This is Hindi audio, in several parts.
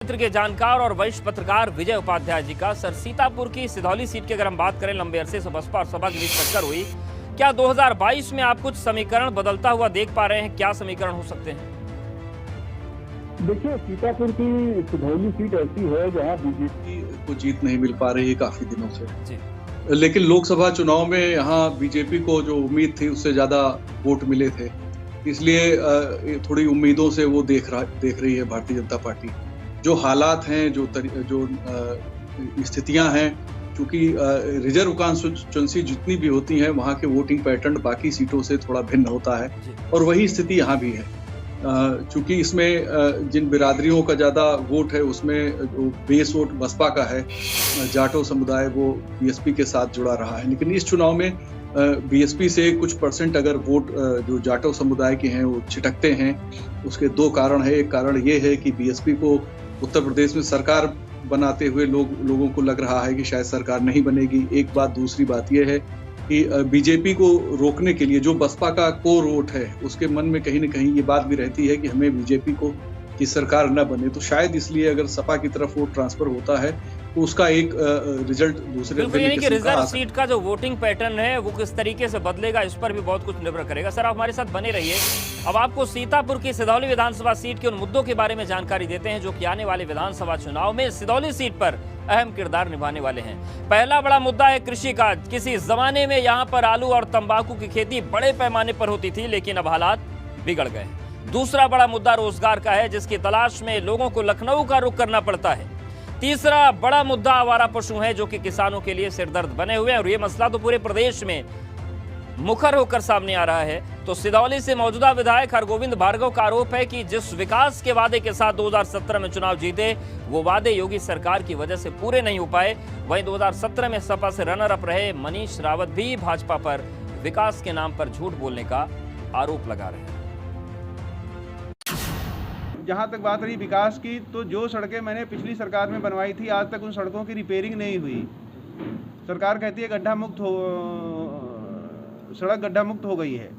क्षेत्र के जानकार और वरिष्ठ पत्रकार विजय उपाध्याय जी का। सर, सीतापुर की सिधौली सीट की अगर हम बात करें, लंबे अरसे से बसपा और सपा के बीच टक्कर हुई। क्या 2022 में आप कुछ समीकरण बदलता हुआ देख पा रहे हैं? क्या समीकरण हो सकते हैं? देखिए, सीतापुर की सिधौली सीट ऐसी है जहां बीजेपी को जीत नहीं मिल पा रही है काफी दिनों से जी। लेकिन लोकसभा चुनाव में यहाँ बीजेपी को जो उम्मीद थी उससे ज्यादा वोट मिले थे, इसलिए थोड़ी उम्मीदों से वो देख रही है भारतीय जनता पार्टी। जो हालात हैं, जो स्थितियां हैं, क्योंकि रिजर्व कॉन्स्टिट्यूंसी जितनी भी होती हैं वहाँ के वोटिंग पैटर्न बाकी सीटों से थोड़ा भिन्न होता है और वही स्थिति यहाँ भी है। चूंकि इसमें जिन बिरादरियों का ज्यादा वोट है उसमें जो बेस वोट बसपा का है, जाटो समुदाय वो बीएसपी के साथ जुड़ा रहा है। लेकिन इस चुनाव में बीएसपी से कुछ परसेंट अगर वोट जो जाटो समुदाय के हैं वो छिटकते हैं। उसके दो कारण है। एक कारण ये है कि बीएसपी को उत्तर प्रदेश में सरकार बनाते हुए लोगों को लग रहा है कि शायद सरकार नहीं बनेगी। एक बात। दूसरी बात यह है कि बीजेपी को रोकने के लिए जो बसपा का कोर वोट है उसके मन में कहीं न कहीं ये बात भी रहती है कि हमें बीजेपी को की सरकार न बने। तो शायद इसलिए अगर सपा की तरफ वोट ट्रांसफर होता है तो उसका एक रिजल्ट दूसरे यानी कि रिजर्व सीट का जो वोटिंग पैटर्न है वो किस तरीके से बदलेगा, इस पर भी बहुत कुछ निर्भर करेगा। सर, आप हमारे साथ बने रहिए। अब आपको सीतापुर की सिधौली विधानसभा सीट के उन मुद्दों के बारे में जानकारी देते हैं जो कि आने वाले विधानसभा चुनाव में सिधौली सीट पर अहम किरदार निभाने वाले हैं। पहला बड़ा मुद्दा है कृषि का। किसी जमाने में यहाँ पर आलू और तंबाकू की खेती बड़े पैमाने पर होती थी, लेकिन अब हालात बिगड़ गए। दूसरा बड़ा मुद्दा रोजगार का है, जिसकी तलाश में लोगों को लखनऊ का रुख करना पड़ता है। तीसरा बड़ा मुद्दा आवारा पशु है, जो कि किसानों के लिए सिरदर्द बने हुए हैं और ये मसला तो पूरे प्रदेश में मुखर होकर सामने आ रहा है। तो सिधौली से मौजूदा विधायक हरगोविंद भार्गव का आरोप है कि जिस विकास के वादे के साथ 2017 में चुनाव जीते, वो वादे योगी सरकार की वजह से पूरे नहीं हो पाए। वहीं 2017 में सपा से रनर अप रहे मनीष रावत भी भाजपा पर विकास के नाम पर झूठ बोलने का आरोप लगा रहे हैं। जहाँ तक बात रही विकास की, तो जो सड़कें मैंने पिछली सरकार में बनवाई थी आज तक उन सड़कों की रिपेयरिंग नहीं हुई। सरकार कहती है सड़क गड्ढा मुक्त हो गई है,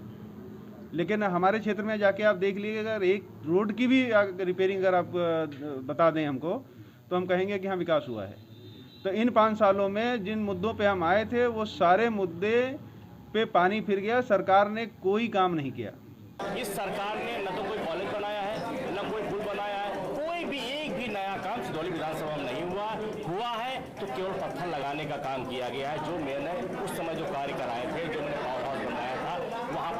लेकिन हमारे क्षेत्र में जाके आप देख लीजिए, अगर एक रोड की भी रिपेयरिंग अगर आप बता दें हमको तो हम कहेंगे कि हाँ विकास हुआ है। तो इन 5 सालों में जिन मुद्दों पे हम आए थे वो सारे मुद्दे पे पानी फिर गया। सरकार ने कोई काम नहीं किया। इस सरकार ने न तो कोई कॉलेज बनाया है, न कोई पुल बनाया है, कोई भी एक भी नया काम सिधौली विधानसभा में नहीं हुआ है तो केवल पत्थर लगाने का काम किया गया है। जो मैंने उस समय जो कार्य कराए थे, जो मैंने पावर हाउस बनाया था, वहाँ